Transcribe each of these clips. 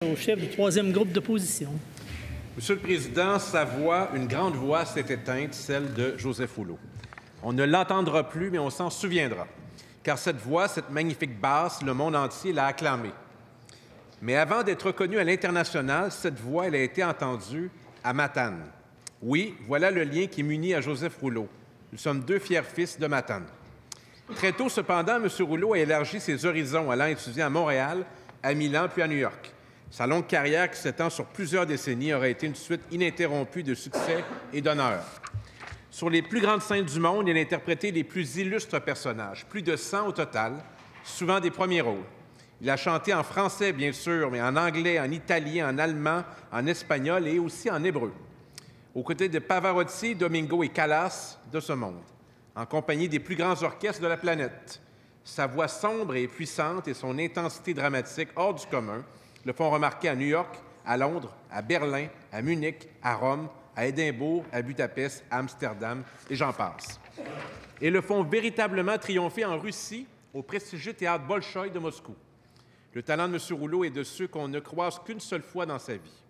Au chef du troisième groupe d'opposition. Monsieur le Président, sa voix, une grande voix, s'est éteinte, celle de Joseph Rouleau. On ne l'entendra plus, mais on s'en souviendra. Car cette voix, cette magnifique basse, le monde entier l'a acclamée. Mais avant d'être reconnue à l'international, cette voix, elle a été entendue à Matane. Oui, voilà le lien qui m'unit à Joseph Rouleau. Nous sommes deux fiers fils de Matane. Très tôt, cependant, M. Rouleau a élargi ses horizons, allant étudier à Montréal, à Milan, puis à New York. Sa longue carrière, qui s'étend sur plusieurs décennies, aurait été une suite ininterrompue de succès et d'honneur. Sur les plus grandes scènes du monde, il a interprété les plus illustres personnages, plus de 100 au total, souvent des premiers rôles. Il a chanté en français, bien sûr, mais en anglais, en italien, en allemand, en espagnol et aussi en hébreu. Aux côtés de Pavarotti, Domingo et Callas de ce monde, en compagnie des plus grands orchestres de la planète. Sa voix sombre et puissante et son intensité dramatique hors du commun le font remarquer à New York, à Londres, à Berlin, à Munich, à Rome, à Édimbourg, à Budapest, à Amsterdam, et j'en passe. Et le font véritablement triompher en Russie, au prestigieux théâtre Bolchoï de Moscou. Le talent de M. Rouleau est de ceux qu'on ne croise qu'une seule fois dans sa vie.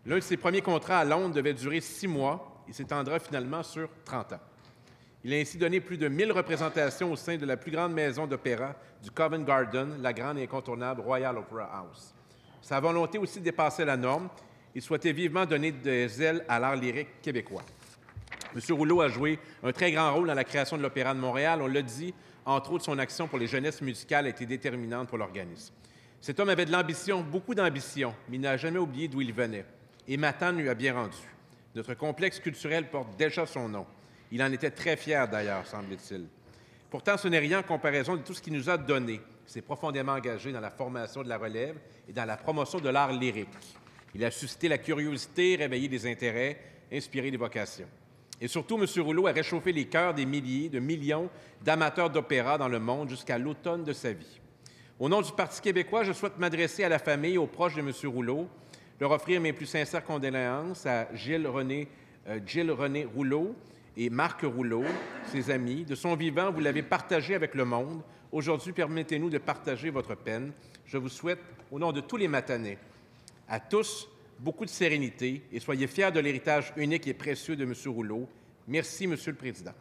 L'un de ses premiers contrats à Londres devait durer 6 mois et s'étendra finalement sur 30 ans. Il a ainsi donné plus de 1000 représentations au sein de la plus grande maison d'opéra du Covent Garden, la grande et incontournable Royal Opera House. Sa volonté aussi dépassait la norme. Il souhaitait vivement donner des ailes à l'art lyrique québécois. M. Rouleau a joué un très grand rôle dans la création de l'Opéra de Montréal. On l'a dit, entre autres, son action pour les jeunesses musicales a été déterminante pour l'organisme. Cet homme avait de l'ambition, beaucoup d'ambition, mais il n'a jamais oublié d'où il venait. Et Matane lui a bien rendu. Notre complexe culturel porte déjà son nom. Il en était très fier, d'ailleurs, semble-t-il. Pourtant, ce n'est rien en comparaison de tout ce qu'il nous a donné. Il s'est profondément engagé dans la formation de la relève et dans la promotion de l'art lyrique. Il a suscité la curiosité, réveillé des intérêts, inspiré des vocations. Et surtout, M. Rouleau a réchauffé les cœurs des milliers, de millions d'amateurs d'opéra dans le monde jusqu'à l'automne de sa vie. Au nom du Parti québécois, je souhaite m'adresser à la famille et aux proches de M. Rouleau, leur offrir mes plus sincères condoléances à Gilles-René Rouleau et Marc Rouleau, ses amis. De son vivant, vous l'avez partagé avec le monde. Aujourd'hui, permettez-nous de partager votre peine. Je vous souhaite, au nom de tous les Matanais, à tous, beaucoup de sérénité et soyez fiers de l'héritage unique et précieux de M. Rouleau. Merci, Monsieur le Président.